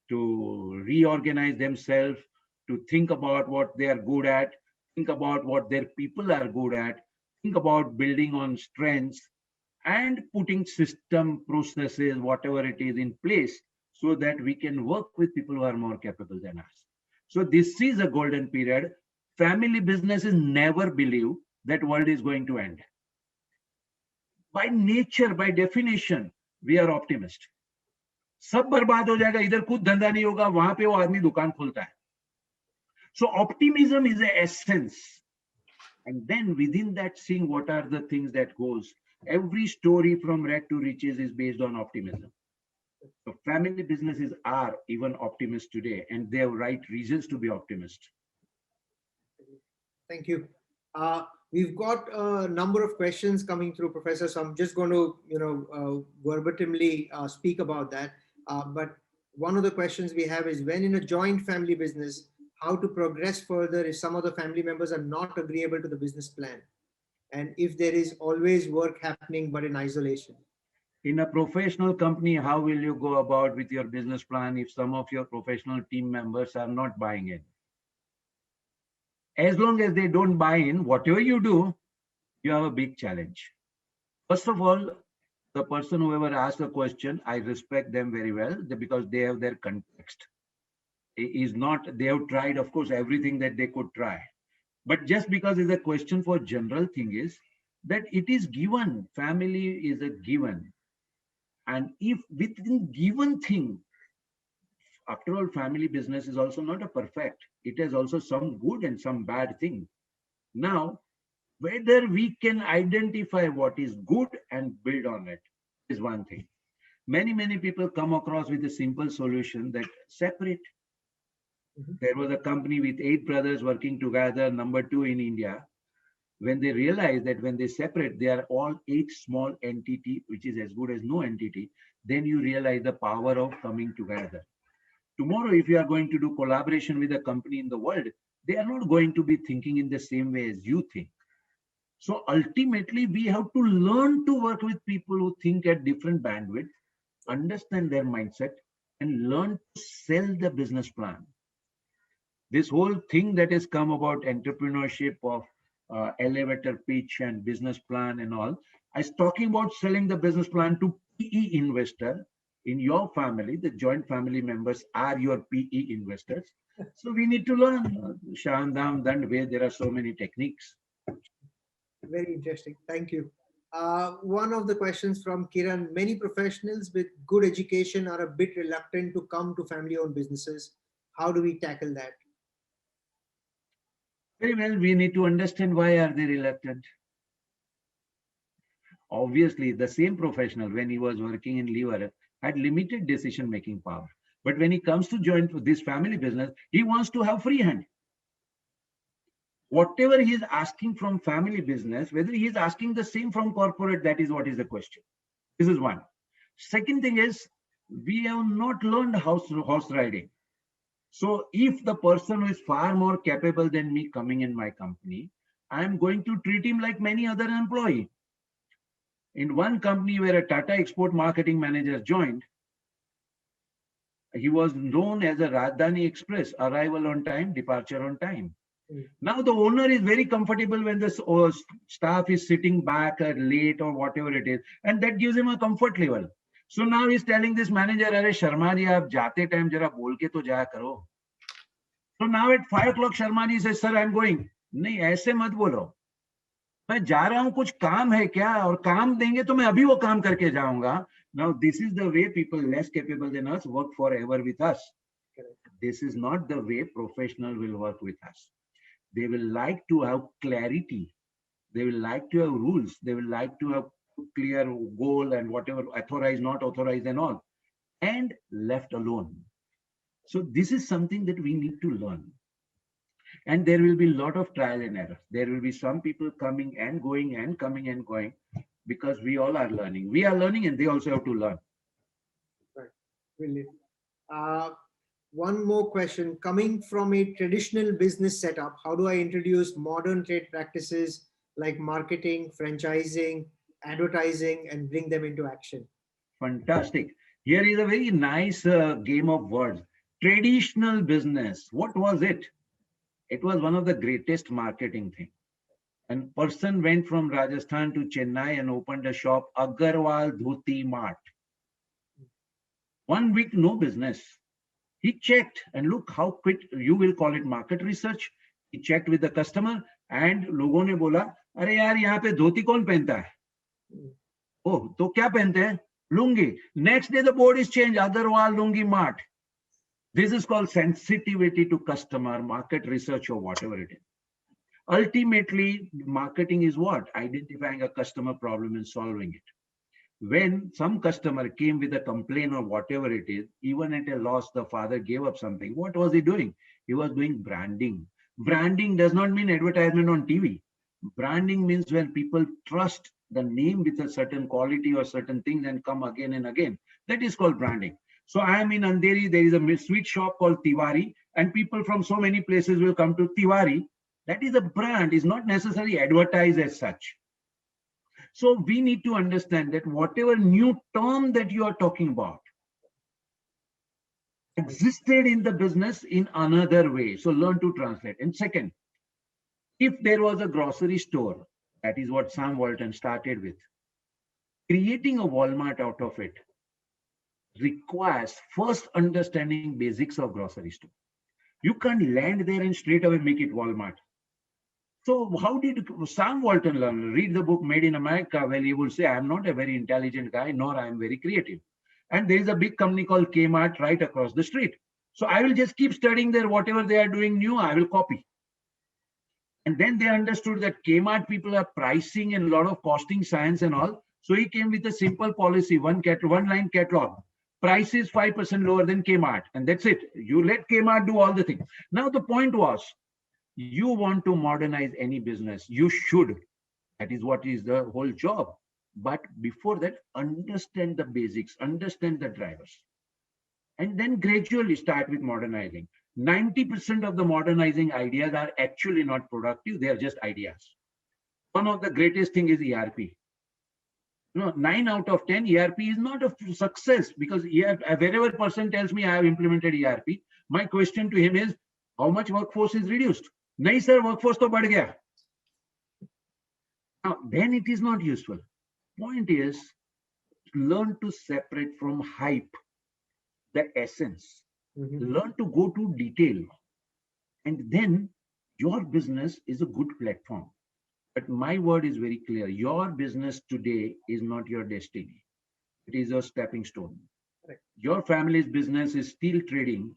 Speaker 2: to reorganize themselves, to think about what they are good at, think about what their people are good at, think about building on strengths and putting system processes, whatever it is in place so that we can work with people who are more capable than us. So this is a golden period. Family businesses never believe that world is going to end. By nature, by definition, we are optimist. सब बर्बाद हो जाएगा इधर कुछ धंधा नहीं होगा वहां पे वो आदमी दुकान खोलता है. So optimism is the essence, and then within that seeing what are the things that goes. Every story from rag to riches is based on optimism. So family businesses are even optimists today, and they have right reasons to be optimist.
Speaker 1: Thank you. We've got a number of questions coming through, Professor. So I'm just going to, verbatimly speak about that. But one of the questions we have is when in a joint family business, how to progress further if some of the family members are not agreeable to the business plan, and if there is always work happening but in isolation.
Speaker 2: In a professional company, how will you go about with your business plan if some of your professional team members are not buying in? As long as they don't buy in, whatever you do, you have a big challenge. First of all, the person whoever asked the question, I respect them very well because they have their context. It is not, they have tried, of course, everything that they could try. But just because it's a question for general thing is that it is given, family is a given. And if within given thing, after all, family business is also not a perfect. It has also some good and some bad thing. Now, whether we can identify what is good and build on it is one thing. Many people come across with a simple solution that separate. There was a company with 8 brothers working together, number 2 in India. When they realize that when they separate, they are all 8 small entity, which is as good as no entity, then you realize the power of coming together. Tomorrow, if you are going to do collaboration with a company in the world, they are not going to be thinking in the same way as you think. So ultimately, we have to learn to work with people who think at different bandwidth, understand their mindset, and learn to sell the business plan. This whole thing that has come about entrepreneurship of elevator pitch and business plan and all, I was talking about selling the business plan to PE investor. In your family, the joint family members are your PE investors. So we need to learn Shandam Dandve. There are so many techniques.
Speaker 1: Very interesting. Thank you. One of the questions from Kiran, many professionals with good education are a bit reluctant to come to family owned businesses. How do we tackle that?
Speaker 2: Very well, we need to understand why are they reluctant. Obviously, the same professional when he was working in Lever had limited decision making power. But when he comes to join this family business, he wants to have free hand. Whatever he is asking from family business, whether he is asking the same from corporate, that is what is the question. This is one. Second thing is, we have not learned horse riding. So if the person who is far more capable than me coming in my company, I am going to treat him like many other employee. In one company where a Tata export marketing manager joined, he was known as a Rajdhani Express, arrival on time, departure on time.
Speaker 1: Mm.
Speaker 2: Now the owner is very comfortable when the staff is sitting back or late or whatever it is, and that gives him a comfort level. So now he's telling this manager, "Arey Sharma ji, aap jaate time jara bol ke to jaya karo." So now at 5 o'clock, Sharma ji says, "Sir, I'm going." नहीं ऐसे मत बोलो, मैं जा रहा हूँ, कुछ काम है क्या, और काम देंगे तो मैं अभी वो काम करके जाऊंगा. Now this is the way people less capable than us work forever with us.
Speaker 1: Correct.
Speaker 2: This is not the way professional will work with us. They will like to have clarity. They will like to have rules. They will like to have clear goal and whatever authorized, not authorized and all, and left alone. So this is something that we need to learn. And there will be a lot of trial and error. There will be some people coming and going and coming and going, because we all are learning. We are learning and they also have to learn.
Speaker 1: Right. Brilliant. Uh, One more question. Coming from a traditional business setup, how do I introduce modern trade practices like marketing, franchising, advertising, and bring them into action?
Speaker 2: Fantastic. Here is a very nice game of words. Traditional business. What was it? It was one of the greatest marketing things. A person went from Rajasthan to Chennai and opened a shop, Agarwal Dhoti Mart. 1 week, no business. He checked, and look how quick, you will call it market research. He checked with the customer and लोगों ने बोला, अरे यार यहाँ पे धोती कौन पहनता है? ओह, तो क्या पहनते हैं? Lungi. Next day the board is changed, Agarwal Lungi Mart. This is called sensitivity to customer, market research, or whatever it is. Ultimately, marketing is what? Identifying a customer problem and solving it. When some customer came with a complaint or whatever it is, even at a loss, the father gave up something. What was he doing? He was doing branding. Branding does not mean advertisement on TV. Branding means when people trust the name with a certain quality or certain things and come again and again. That is called branding. So I am in Andheri, there is a sweet shop called Tiwari, and people from so many places will come to Tiwari. That is a brand, is not necessarily advertised as such. So we need to understand that whatever new term that you are talking about existed in the business in another way. So learn to translate. And second, if there was a grocery store, that is what Sam Walton started with, creating a Walmart out of it requires first understanding basics of grocery store. You can't land there and straight away make it Walmart. So how did Sam Walton learn? Read the book Made in America, where he will say, I'm not a very intelligent guy, nor I am very creative. And there is a big company called Kmart right across the street. So I will just keep studying there. Whatever they are doing new, I will copy. And then they understood that Kmart people are pricing and a lot of costing science and all. So he came with a simple policy, one line catalog. Price is 5% lower than Kmart. And that's it. You let Kmart do all the things. Now the point was, you want to modernize any business, you should. That is what is the whole job. But before that, understand the basics, understand the drivers, and then gradually start with modernizing. 90% of the modernizing ideas are actually not productive, they are just ideas. One of the greatest thing is ERP. 9 out of 10 ERP is not a success, because wherever person tells me I have implemented ERP, my question to him is, how much workforce is reduced? नहीं sir, workforce तो बढ़ गया. Now, then it is not useful. Point is, learn to separate from hype the essence. Learn to go to detail. And then your business is a good platform. But my word is very clear. Your business today is not your destiny. It is a stepping stone. Your family's business is still trading.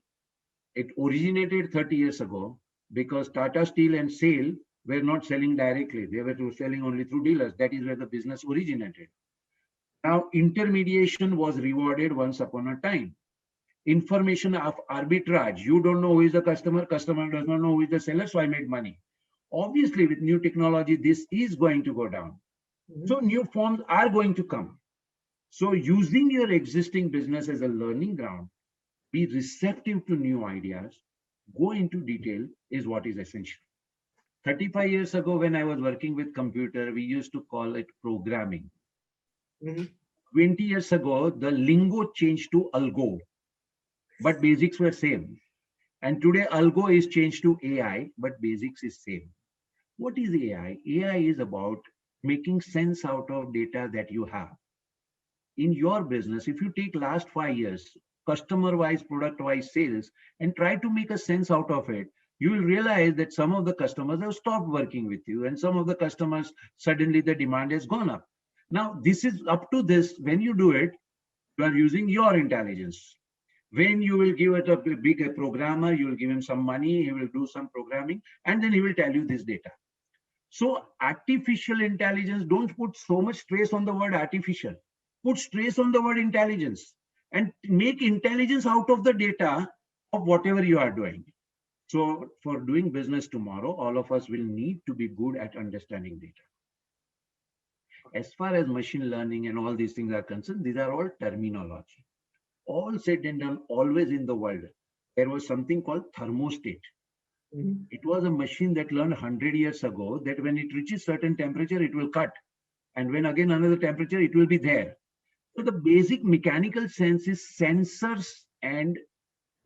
Speaker 2: It originated 30 years ago. because Tata Steel and SAIL were not selling directly. They were selling only through dealers. That is where the business originated. Now, intermediation was rewarded once upon a time. Information of arbitrage. You don't know who is the customer does not know who is the seller, so I made money. Obviously, with new technology, this is going to go down. So new forms are going to come. So using your existing business as a learning ground, be receptive to new ideas, go into detail is what is essential. 35 years ago, when I was working with computer, we used to call it programming. 20 years ago, the lingo changed to algo, but basics were same. And today, algo is changed to AI, but basics is same. What is AI? AI is about making sense out of data that you have. In your business, if you take last 5 years, customer-wise, product-wise sales, and try to make a sense out of it, you will realize that some of the customers have stopped working with you, and some of the customers, suddenly the demand has gone up. Now, this is up to this. When you do it, you are using your intelligence. When you will give it a big programmer, you will give him some money, he will do some programming, and then he will tell you this data. So artificial intelligence, don't put so much stress on the word artificial. Put stress on the word intelligence and make intelligence out of the data of whatever you are doing. So for doing business tomorrow, all of us will need to be good at understanding data. As far as machine learning and all these things are concerned, these are all terminology. All said and done, always in the world, there was something called thermostat. It was a machine that learned 100 years ago that when it reaches certain temperature, it will cut. And when again another temperature, it will be there. So the basic mechanical sense is sensors and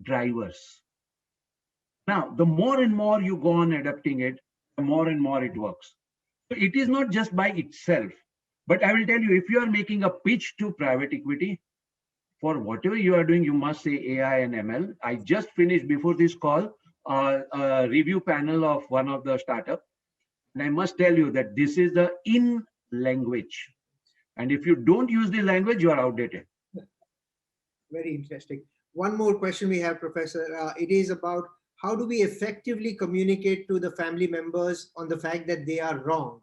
Speaker 2: drivers. Now, the more and more you go on adapting it, the more and more it works. So it is not just by itself. But I will tell you, if you are making a pitch to private equity, for whatever you are doing, you must say AI and ML. I just finished before this call a review panel of one of the startup. And I must tell you that this is the in language. And if you don't use the language, you are outdated.
Speaker 1: Very interesting. One more question we have, Professor. It is about how do we effectively communicate to the family members on the fact that they are wrong?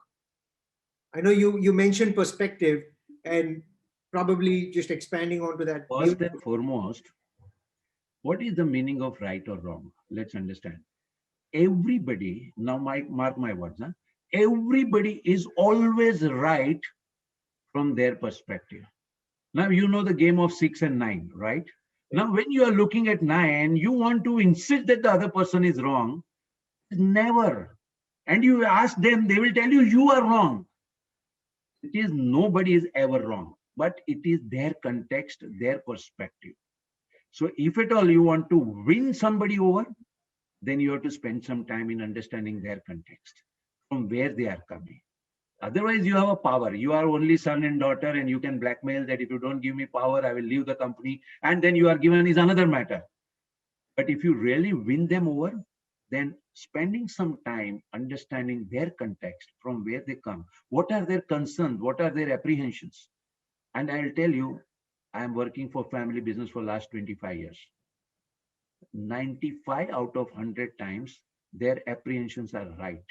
Speaker 1: I know you mentioned perspective and probably just expanding onto that.
Speaker 2: First and foremost, what is the meaning of right or wrong? Let's understand. Everybody, now mark my words, huh? Everybody is always right from their perspective. Now, you know the game of 6 and 9, right? Now, when you are looking at 9, you want to insist that the other person is wrong. Never. And you ask them, they will tell you, you are wrong. It is nobody is ever wrong, but it is their context, their perspective. So if at all you want to win somebody over, then you have to spend some time in understanding their context, from where they are coming. Otherwise, you have a power. You are only son and daughter, and you can blackmail that if you don't give me power, I will leave the company. And then you are given is another matter. But if you really win them over, then spending some time understanding their context, from where they come, what are their concerns, what are their apprehensions. And I'll tell you, I am working for family business for last 25 years. 95 out of 100 times, their apprehensions are right.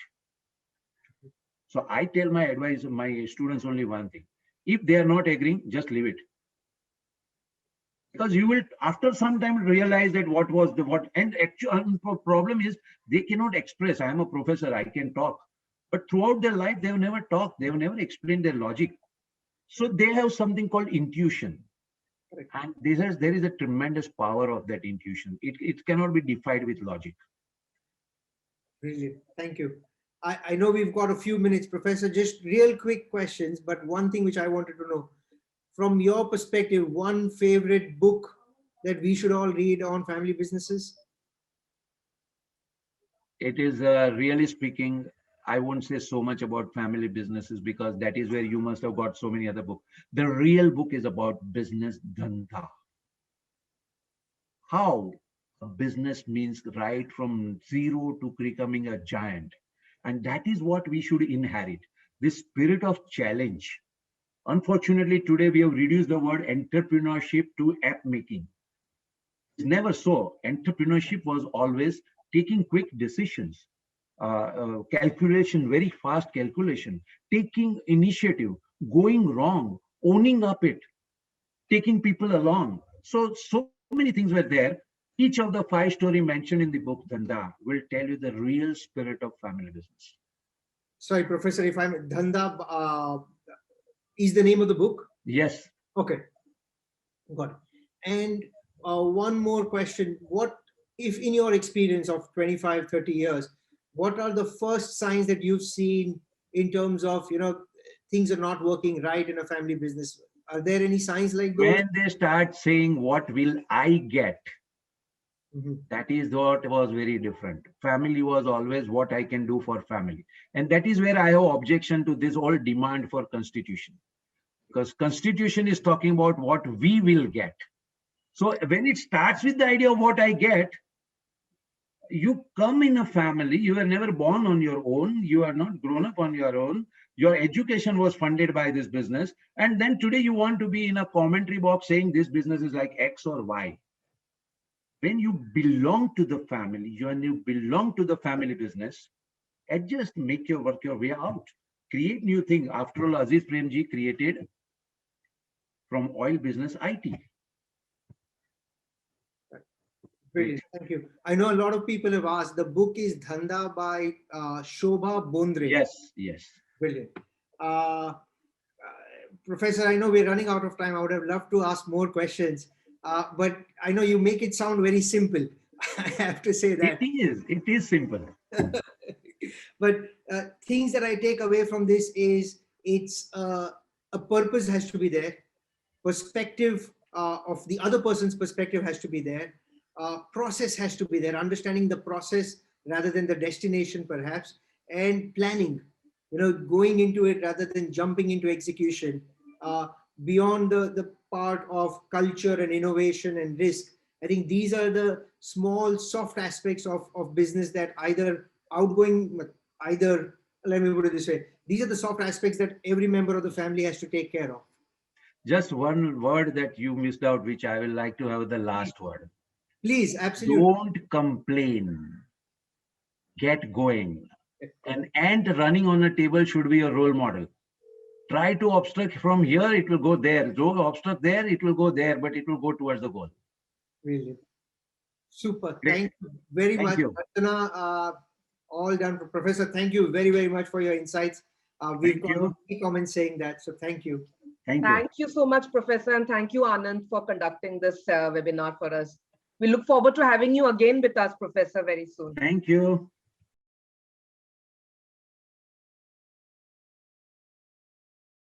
Speaker 2: So I tell my advisor, my students only one thing. If they are not agreeing, just leave it. Because you will, after some time, realize that what was the what. And actual problem is they cannot express. I am a professor, I can talk. But throughout their life, they have never talked. They have never explained their logic. So they have something called intuition. And there is a tremendous power of that intuition. It cannot be defied with logic.
Speaker 1: Brilliant. Thank you. I know we've got a few minutes, Professor, just real quick questions, but one thing which I wanted to know, from your perspective, one favorite book that we should all read on family businesses?
Speaker 2: It is really speaking, I won't say so much about family businesses because that is where you must have got so many other books. The real book is about business dhanda. How a business means right from zero to becoming a giant. And that is what we should inherit, this spirit of challenge. Unfortunately, today we have reduced the word entrepreneurship to app making. It's never so. Entrepreneurship was always taking quick decisions, calculation, very fast calculation, taking initiative, going wrong, owning up it, taking people along. So many things were there. Each of the 5 story mentioned in the book Dhanda will tell you the real spirit of family business.
Speaker 1: Sorry, Professor, if I'm Dhanda is the name of the book.
Speaker 2: Yes.
Speaker 1: Okay, got it. And one more question. What, if in your experience of 25, 30 years, what are the first signs that you've seen in terms of, things are not working right in a family business? Are there any signs like those?
Speaker 2: When they start saying, what will I get?
Speaker 1: Mhm.
Speaker 2: That is what was very different. Family was always what I can do for family. And that is where I have objection to this whole demand for constitution. Because constitution is talking about what we will get. So when it starts with the idea of what I get, you come in a family, you were never born on your own, you are not grown up on your own, your education was funded by this business, and then today you want to be in a commentary box saying this business is like X or Y. When you belong to the family, when you belong to the family business, adjust, make your work your way out, create new thing. After all, Aziz Premji created from oil business IT.
Speaker 1: Brilliant. Thank you. I know a lot of people have asked. The book is Dhanda by Shobha Bondre.
Speaker 2: Yes, yes.
Speaker 1: Brilliant. Uh, Professor, I know we're running out of time. I would have loved to ask more questions, but I know you make it sound very simple. I have to say that.
Speaker 2: It is simple.
Speaker 1: But things that I take away from this is it's a purpose has to be there. Perspective of the other person's perspective has to be there. Process has to be there. Understanding the process rather than the destination, perhaps, and planning. Going into it rather than jumping into execution. Beyond the part of culture and innovation and risk, I think these are the small, soft aspects of business that let me put it this way, these are the soft aspects that every member of the family has to take care of.
Speaker 2: Just one word that you missed out, which I will like to have the last word.
Speaker 1: Please, absolutely.
Speaker 2: Don't complain. Get going. An ant running on a table should be a role model. Try to obstruct from here, it will go there. Go obstruct there, it will go there, but it will go towards the goal.
Speaker 1: Really. Super.
Speaker 2: Great.
Speaker 1: Thank you very
Speaker 2: Thank
Speaker 1: much.
Speaker 2: you.
Speaker 1: Archana, all done. Professor, thank you very, very much for your insights. We've
Speaker 2: Thank
Speaker 1: got
Speaker 2: you.
Speaker 1: many comments saying that. So thank you.
Speaker 2: Thank you.
Speaker 3: Thank you so much, Professor, and thank you, Anand, for conducting this webinar for us. We look forward to having you again with us, Professor, very soon.
Speaker 2: Thank you.